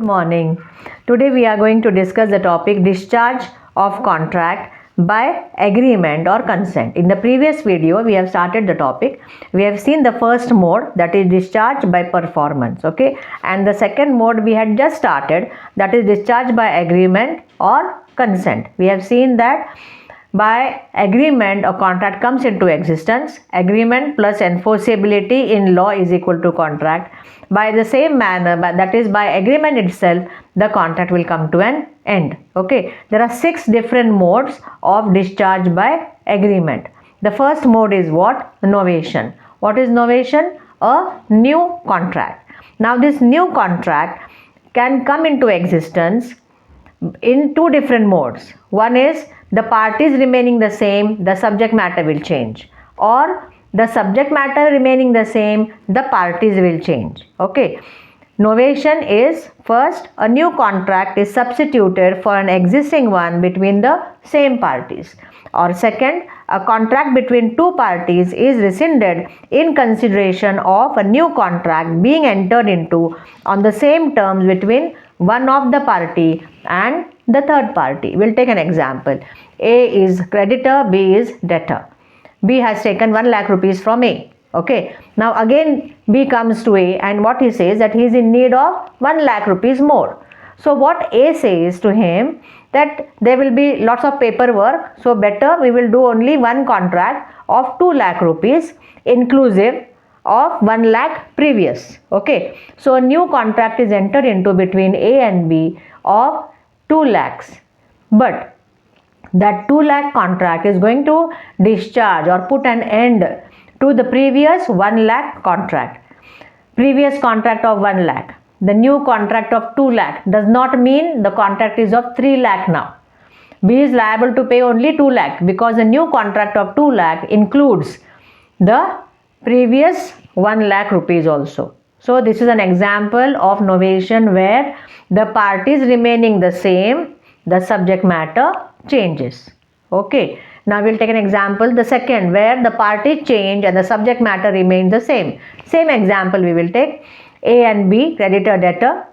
Good morning. Today we are going to discuss the topic discharge of contract by agreement or consent. In the previous video we have started the topic. We have seen the first mode, that is discharge by performance, okay, and the second mode we had just started, that is discharge by agreement or consent. We have seen that by agreement a contract comes into existence. Agreement plus enforceability in law is equal to contract. By the same manner, that is by agreement itself, the contract will come to an end. Okay, there are 6 different modes of discharge by agreement. The first mode is what? Novation. What is novation? A new contract. Now this new contract can come into existence in 2 different modes. One is the parties remaining the same, the subject matter will change, or the subject matter remaining the same, the parties will change. Okay. Novation is first, a new contract is substituted for an existing one between the same parties, or second, a contract between 2 parties is rescinded in consideration of a new contract being entered into on the same terms between one of the party and the third party. We'll take an example. A is creditor, B is debtor. B has taken 1 lakh rupees from A. Okay. Now again B comes to A and what he says that he is in need of 1 lakh rupees more. So what A says to him that there will be lots of paperwork, so better we will do only one contract of 2 lakh rupees inclusive of 1 lakh previous. Okay. So a new contract is entered into between A and B of 2 lakhs. But that 2 lakh contract is going to discharge or put an end to the previous 1 lakh contract. Previous contract of 1 lakh. The new contract of 2 lakh does not mean the contract is of 3 lakh now. B is liable to pay only 2 lakh because the new contract of 2 lakh includes the previous 1 lakh rupees also. So this is an example of novation where the parties remaining the same, the subject matter changes. Okay. Now we'll take an example, the second, where the party change and the subject matter remains the same. Same example we will take. A and B, creditor, debtor.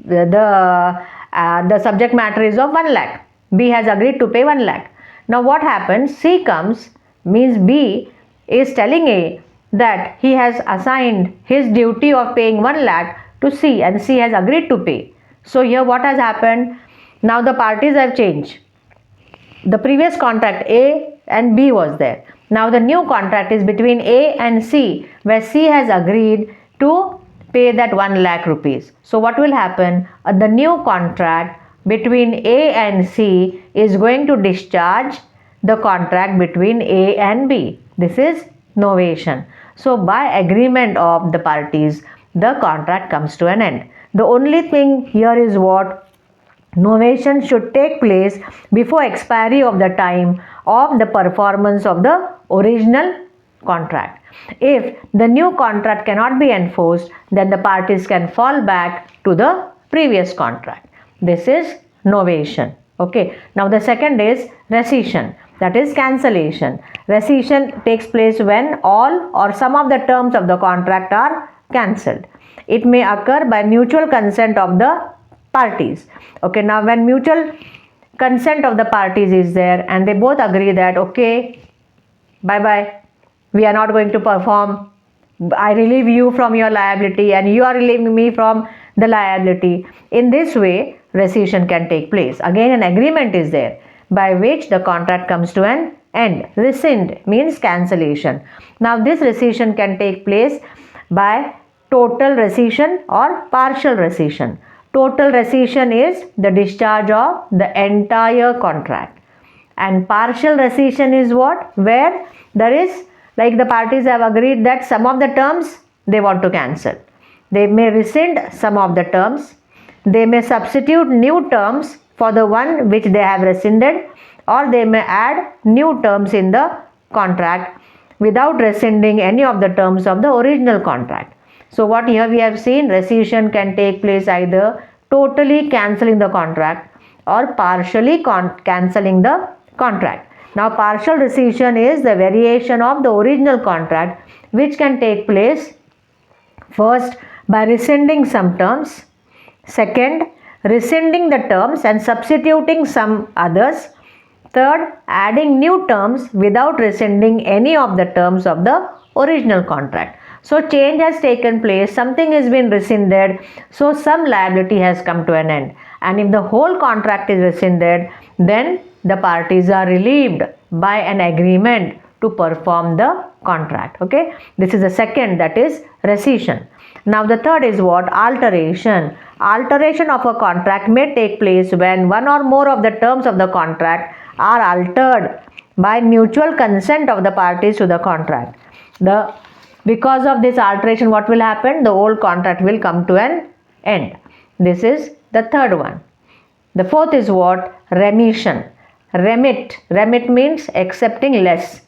The subject matter is of 1 lakh. B has agreed to pay 1 lakh. Now what happens? C comes, means B is telling A that he has assigned his duty of paying 1 lakh to C and C has agreed to pay. So here what has happened? Now the parties have changed. The previous contract A and B was there. Now the new contract is between A and C where C has agreed to pay that 1 lakh rupees. So what will happen? The new contract between A and C is going to discharge the contract between A and B. This is novation. So by agreement of the parties, the contract comes to an end. The only thing here is what? Novation should take place before expiry of the time of the performance of the original contract. If the new contract cannot be enforced, then the parties can fall back to the previous contract. This is novation. Okay. Now the second is rescission, that is cancellation. Rescission takes place when all or some of the terms of the contract are cancelled. It may occur by mutual consent of the parties. Okay, now when mutual consent of the parties is there and they both agree that okay, bye bye, we are not going to perform, I relieve you from your liability and you are relieving me from the liability. In this way rescission can take place. Again an agreement is there by which the contract comes to an end. Rescind means cancellation. Now this rescission can take place by total rescission or partial rescission. Total rescission is the discharge of the entire contract, and partial rescission is what? Where there is, like the parties have agreed that some of the terms they want to cancel. They may rescind some of the terms. They may substitute new terms for the one which they have rescinded, or they may add new terms in the contract without rescinding any of the terms of the original contract. So what here we have seen, rescission can take place either totally cancelling the contract or partially cancelling the contract. Now partial rescission is the variation of the original contract which can take place first by rescinding some terms, Second, rescinding the terms and substituting some others. Third, adding new terms without rescinding any of the terms of the original contract. So change has taken place, something has been rescinded, so some liability has come to an end. And if the whole contract is rescinded, then the parties are relieved by an agreement to perform the contract. Okay, this is the second, that is rescission. Now the third is what? Alteration. Alteration of a contract may take place when one or more of the terms of the contract are altered by mutual consent of the parties to the contract. Because of this alteration, what will happen? The old contract will come to an end. This is the third one. The fourth is what? Remission. Remit. Remit means accepting less.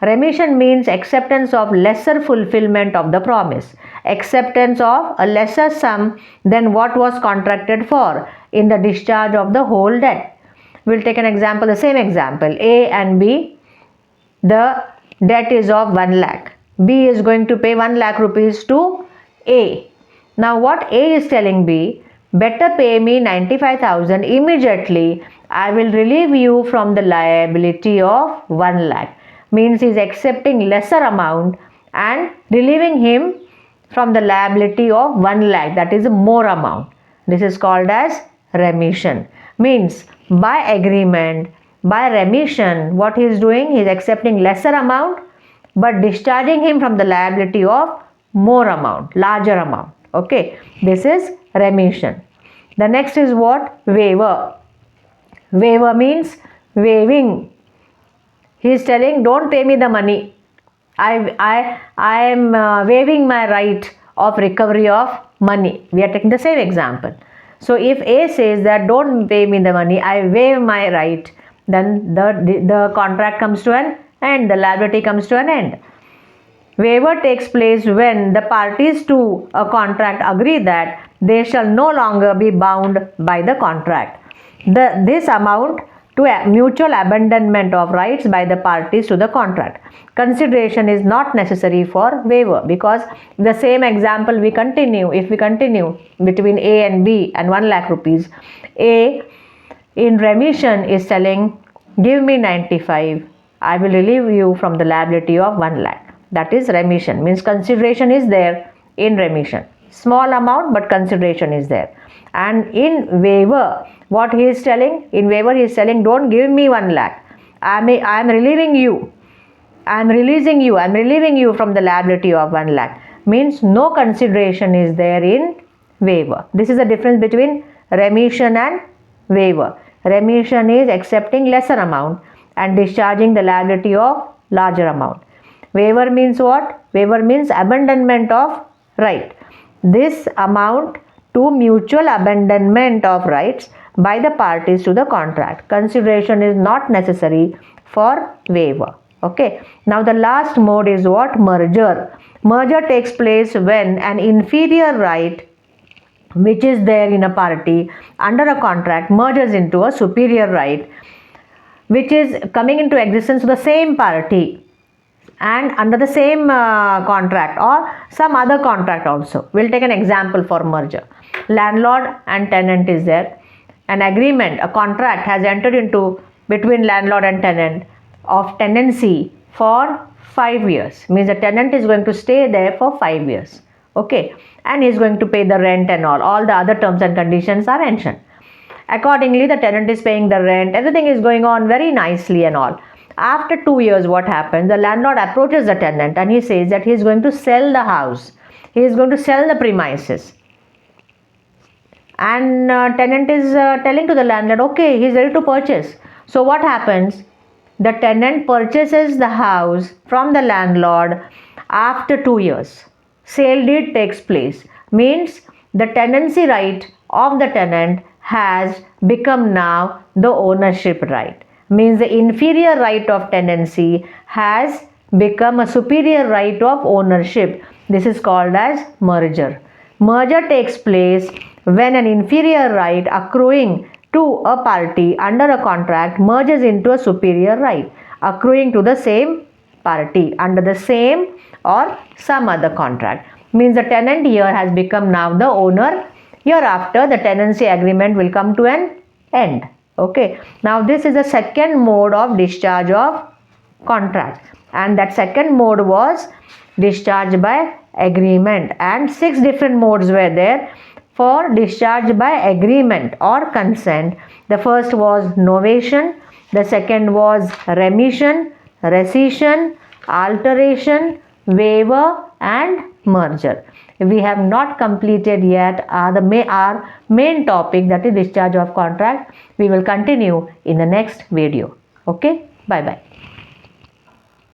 Remission means acceptance of lesser fulfillment of the promise. Acceptance of a lesser sum than what was contracted for in the discharge of the whole debt. We'll take an example, the same example. A and B, the debt is of 1 lakh. B is going to pay 1 lakh rupees to A. Now what A is telling B, better pay me 95,000 immediately. I will relieve you from the liability of 1 lakh. Means he is accepting lesser amount and relieving him from the liability of 1 lakh, that is more amount. This is called as remission. Means by agreement, by remission, what he is doing, he is accepting lesser amount but discharging him from the liability of more amount, larger amount. Okay, this is remission. The next is what? Waiver. Waiver means waiving. He is telling, don't pay me the money. I am waiving my right of recovery of money. We are taking the same example. So if A says that don't pay me the money, I waive my right, then the contract comes to an end, the liability comes to an end. Waiver takes place when the parties to a contract agree that they shall no longer be bound by the contract. This amount to a mutual abandonment of rights by the parties to the contract. Consideration is not necessary for waiver, because the same example we continue, if we continue between A and B and 1 lakh rupees, A in remission is telling, give me 95, I will relieve you from the liability of 1 lakh. That is remission, means consideration is there in remission. Small amount but consideration is there. And in waiver, what he is telling? In waiver he is telling, don't give me 1 lakh. I am relieving you. I am releasing you. I am relieving you from the liability of 1 lakh. Means no consideration is there in waiver. This is the difference between remission and waiver. Remission is accepting lesser amount and discharging the liability of larger amount. Waiver means what? Waiver means abandonment of right. This amount to mutual abandonment of rights by the parties to the contract. Consideration is not necessary for waiver. Okay. Now the last mode is what? Merger. Merger takes place when an inferior right which is there in a party under a contract merges into a superior right which is coming into existence to the same party and under the same contract or some other contract also. We'll take an example for merger. Landlord and tenant is there. An agreement, a contract has entered into between landlord and tenant of tenancy for 5 years. Means the tenant is going to stay there for 5 years. Okay. And he is going to pay the rent and all the other terms and conditions are mentioned. Accordingly, the tenant is paying the rent. Everything is going on very nicely and all. After 2 years, what happens? The landlord approaches the tenant and he says that he is going to sell the house. He is going to sell the premises. And tenant is telling to the landlord, okay, he is ready to purchase. So what happens? The tenant purchases the house from the landlord after 2 years. Sale deed takes place. Means the tenancy right of the tenant has become now the ownership right. Means the inferior right of tenancy has become a superior right of ownership. This is called as merger. Merger takes place when an inferior right accruing to a party under a contract merges into a superior right accruing to the same party under the same or some other contract. Means the tenant here has become now the owner Hereafter, the tenancy agreement will come to an end. Okay. Now, this is the second mode of discharge of contract, and that second mode was discharge by agreement, and 6 different modes were there for discharge by agreement or consent. The first was novation, the second was remission, rescission, alteration, waiver and merger. We have not completed yet our main topic, that is discharge of contract. We will continue in the next video. Okay, bye bye.